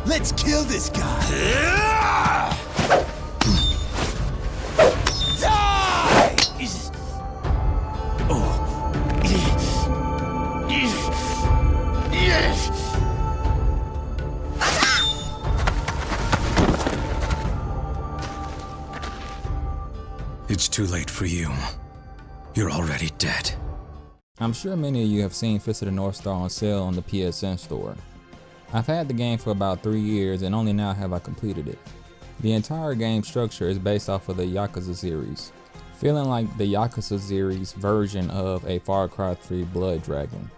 Let's kill this guy. Die! Oh. It's too late for you. You're already dead. I'm sure many of you have seen Fist of the North Star on sale on the PSN store. I've had the game for about 3 years and only now have I completed it. The entire game structure is based off of the Yakuza series, feeling like the Yakuza series version of a Far Cry 3 Blood Dragon.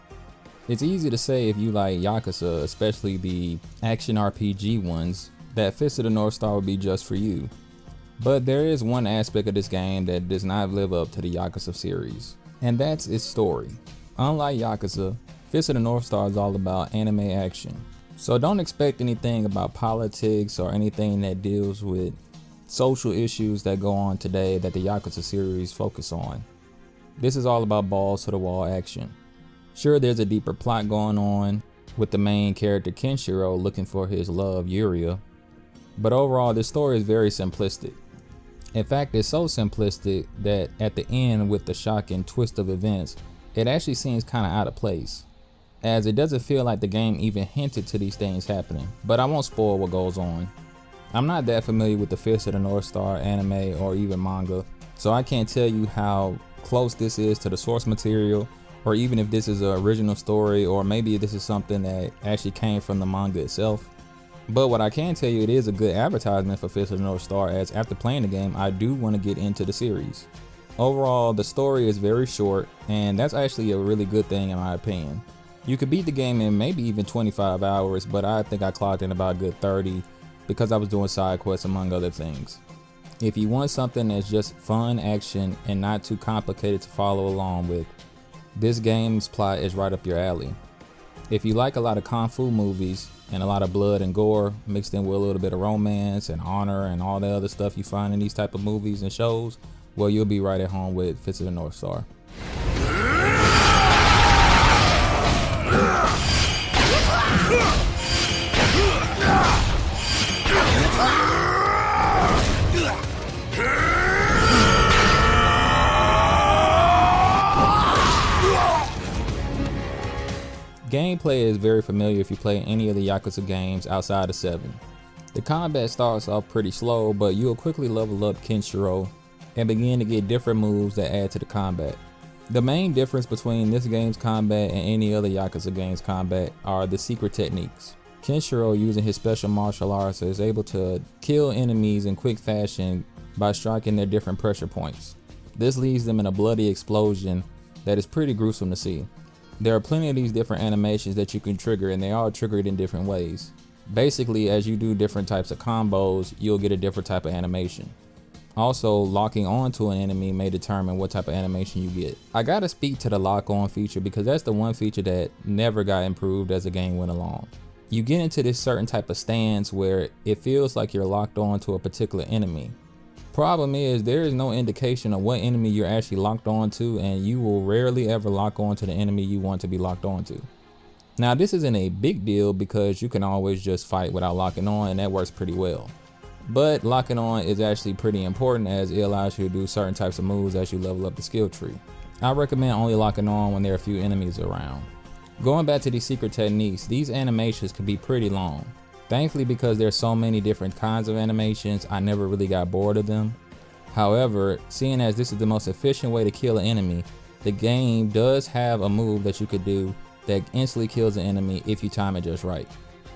It's easy to say if you like Yakuza, especially the action RPG ones, that Fist of the North Star would be just for you. But there is one aspect of this game that does not live up to the Yakuza series, and that's its story. Unlike Yakuza, Fist of the North Star is all about anime action. So don't expect anything about politics or anything that deals with social issues that go on today that the Yakuza series focus on. This is all about balls to the wall action. Sure, there's a deeper plot going on with the main character Kenshiro looking for his love Yuria, but overall this story is very simplistic. In fact, it's so simplistic that at the end, with the shocking twist of events, it actually seems kind of out of place, as it doesn't feel like the game even hinted to these things happening, but I won't spoil what goes on. I'm not that familiar with the Fist of the North Star anime or even manga, so I can't tell you how close this is to the source material, or even if this is an original story, or maybe this is something that actually came from the manga itself. But what I can tell you, it is a good advertisement for Fist of the North Star, as after playing the game, I do want to get into the series. Overall, the story is very short, and that's actually a really good thing in my opinion. You could beat the game in maybe even 25 hours, but I think I clocked in about a good 30 because I was doing side quests among other things. If you want something that's just fun action and not too complicated to follow along with, this game's plot is right up your alley. If you like a lot of kung fu movies and a lot of blood and gore mixed in with a little bit of romance and honor and all the other stuff you find in these type of movies and shows, well, you'll be right at home with Fist of the North Star. Gameplay is very familiar if you play any of the Yakuza games outside of 7. The combat starts off pretty slow, but you'll quickly level up Kenshiro and begin to get different moves that add to the combat. The main difference between this game's combat and any other Yakuza game's combat are the secret techniques. Kenshiro, using his special martial arts, is able to kill enemies in quick fashion by striking their different pressure points. This leaves them in a bloody explosion that is pretty gruesome to see. There are plenty of these different animations that you can trigger, and they are triggered in different ways. Basically, as you do different types of combos, you'll get a different type of animation. Also, locking onto an enemy may determine what type of animation you get. I gotta speak to the lock on feature because that's the one feature that never got improved as the game went along. You get into this certain type of stance where it feels like you're locked on to a particular enemy. Problem is, there is no indication of what enemy you're actually locked on to, and you will rarely ever lock on to the enemy you want to be locked on to. Now, this isn't a big deal because you can always just fight without locking on, and that works pretty well. But locking on is actually pretty important, as it allows you to do certain types of moves as you level up the skill tree. I recommend only locking on when there are a few enemies around. Going back to these secret techniques, these animations can be pretty long. Thankfully, because there's so many different kinds of animations, I never really got bored of them. However, seeing as this is the most efficient way to kill an enemy, the game does have a move that you could do that instantly kills an enemy if you time it just right.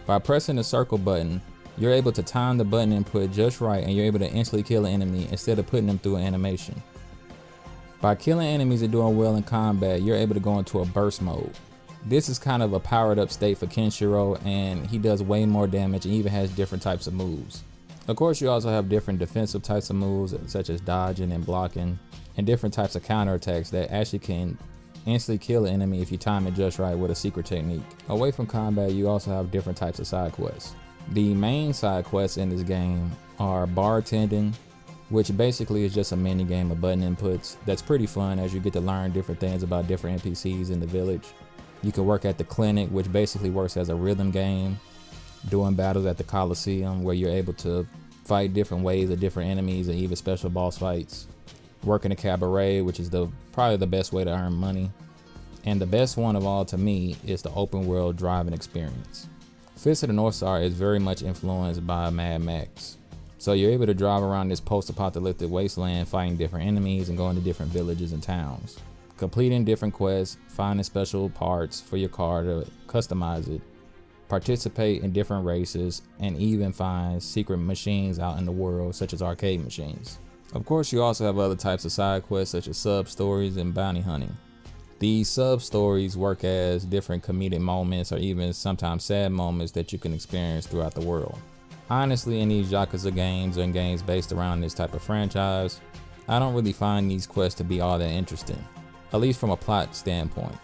By pressing the circle button, you're able to time the button input just right, and you're able to instantly kill an enemy instead of putting them through an animation. By killing enemies and doing well in combat, you're able to go into a burst mode. This is kind of a powered up state for Kenshiro, and he does way more damage and even has different types of moves. Of course, you also have different defensive types of moves such as dodging and blocking, and different types of counterattacks that actually can instantly kill an enemy if you time it just right with a secret technique. Away from combat, you also have different types of side quests. The main side quests in this game are bartending, which basically is just a mini game of button inputs that's pretty fun as you get to learn different things about different NPCs in the village. You can work at the clinic, which basically works as a rhythm game. doing battles at the Coliseum where you're able to fight different ways of different enemies and even special boss fights, working a cabaret, which is probably the best way to earn money, and the best one of all to me is the open world driving experience. Fist of the North Star is very much influenced by Mad Max. So you're able to drive around this post-apocalyptic wasteland fighting different enemies and going to different villages and towns, completing different quests, finding special parts for your car to customize it, participate in different races, and even find secret machines out in the world such as arcade machines. Of course, you also have other types of side quests such as sub-stories and bounty hunting. These sub-stories work as different comedic moments or even sometimes sad moments that you can experience throughout the world. Honestly, in these Yakuza games and games based around this type of franchise, I don't really find these quests to be all that interesting, at least from a plot standpoint.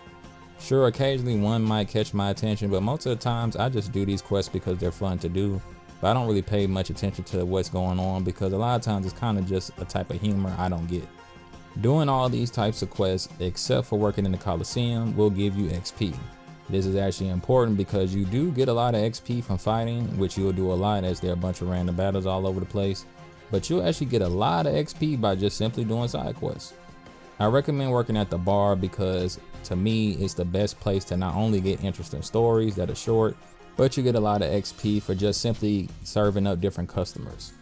Sure, occasionally one might catch my attention, but most of the times I just do these quests because they're fun to do, but I don't really pay much attention to what's going on because a lot of times it's kind of just a type of humor I don't get. Doing all these types of quests, except for working in the Coliseum, will give you XP. This is actually important because you do get a lot of XP from fighting, which you'll do a lot as there are a bunch of random battles all over the place, but you'll actually get a lot of XP by just simply doing side quests. I recommend working at the bar because to me it's the best place to not only get interesting stories that are short, but you get a lot of XP for just simply serving up different customers.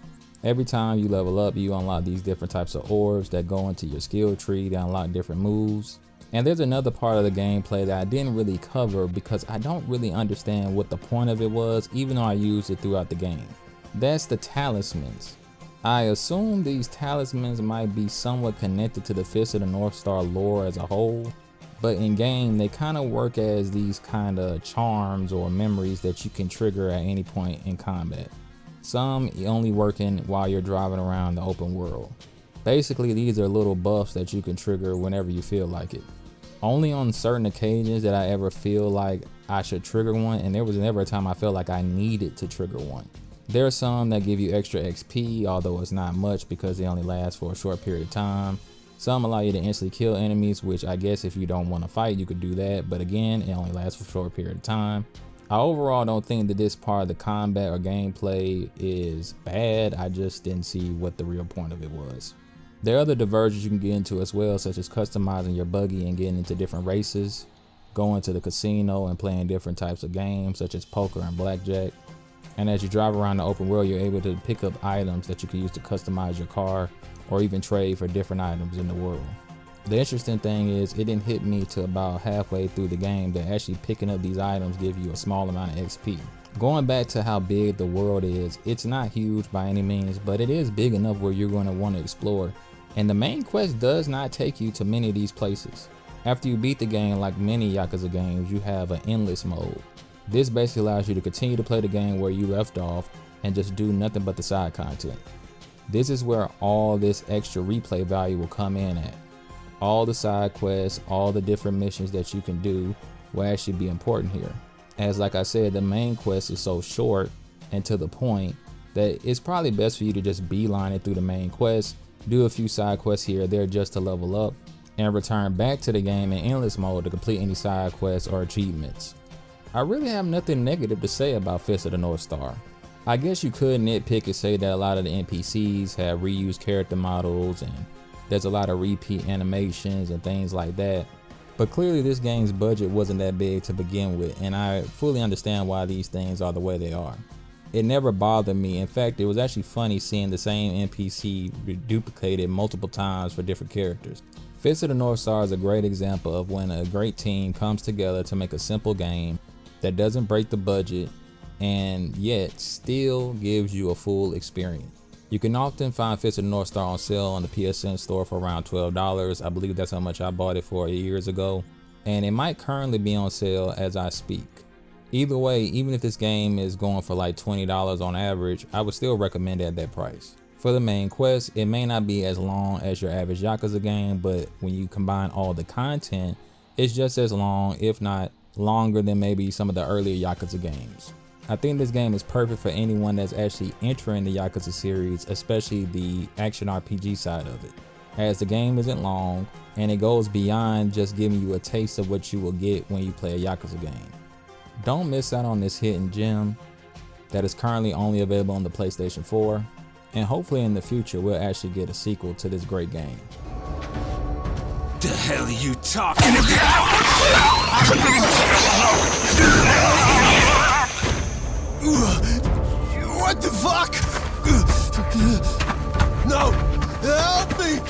Every time you level up, you unlock these different types of orbs that go into your skill tree to unlock different moves. And there's another part of the gameplay that I didn't really cover because I don't really understand what the point of it was, even though I used it throughout the game. That's the talismans. I assume these talismans might be somewhat connected to the Fist of the North Star lore as a whole, but in game they kind of work as these kind of charms or memories that you can trigger at any point in combat. Some only working while you're driving around the open world. Basically, these are little buffs that you can trigger whenever you feel like it. Only on certain occasions that I ever feel like I should trigger one, and there was never a time I felt like I needed to trigger one. There are some that give you extra XP, although it's not much because they only last for a short period of time. Some allow you to instantly kill enemies, which I guess if you don't want to fight, you could do that, but again, it only lasts for a short period of time. I overall don't think that this part of the combat or gameplay is bad, I just didn't see what the real point of it was. There are other diversions you can get into as well, such as customizing your buggy and getting into different races, going to the casino and playing different types of games such as poker and blackjack. And as you drive around the open world, you're able to pick up items that you can use to customize your car or even trade for different items in the world. The interesting thing is it didn't hit me to about halfway through the game that actually picking up these items give you a small amount of XP. Going back to how big the world is, it's not huge by any means, but it is big enough where you're going to want to explore. And the main quest does not take you to many of these places. After you beat the game, like many Yakuza games, you have an endless mode. This basically allows you to continue to play the game where you left off and just do nothing but the side content. This is where all this extra replay value will come in at. All the side quests, all the different missions that you can do will actually be important here. As like I said, the main quest is so short and to the point that it's probably best for you to just beeline it through the main quest, do a few side quests here or there just to level up, and return back to the game in endless mode to complete any side quests or achievements. I really have nothing negative to say about Fist of the North Star. I guess you could nitpick and say that a lot of the NPCs have reused character models and there's a lot of repeat animations and things like that. But clearly this game's budget wasn't that big to begin with, and I fully understand why these things are the way they are. It never bothered me. In fact, it was actually funny seeing the same NPC duplicated multiple times for different characters. Fist of the North Star is a great example of when a great team comes together to make a simple game that doesn't break the budget and yet still gives you a full experience. You can often find Fist of the North Star on sale on the PSN store for around $12. I believe that's how much I bought it for years ago. And it might currently be on sale as I speak. Either way, even if this game is going for like $20 on average, I would still recommend it at that price. For the main quest, it may not be as long as your average Yakuza game, but when you combine all the content, it's just as long, if not longer than maybe some of the earlier Yakuza games. I think this game is perfect for anyone that's actually entering the Yakuza series, especially the action RPG side of it, as the game isn't long and it goes beyond just giving you a taste of what you will get when you play a Yakuza game. Don't miss out on this hidden gem. that is currently only available on the PlayStation 4, and hopefully in the future we'll actually get a sequel to this great game. The hell are you talking about? What the fuck? No! Help me!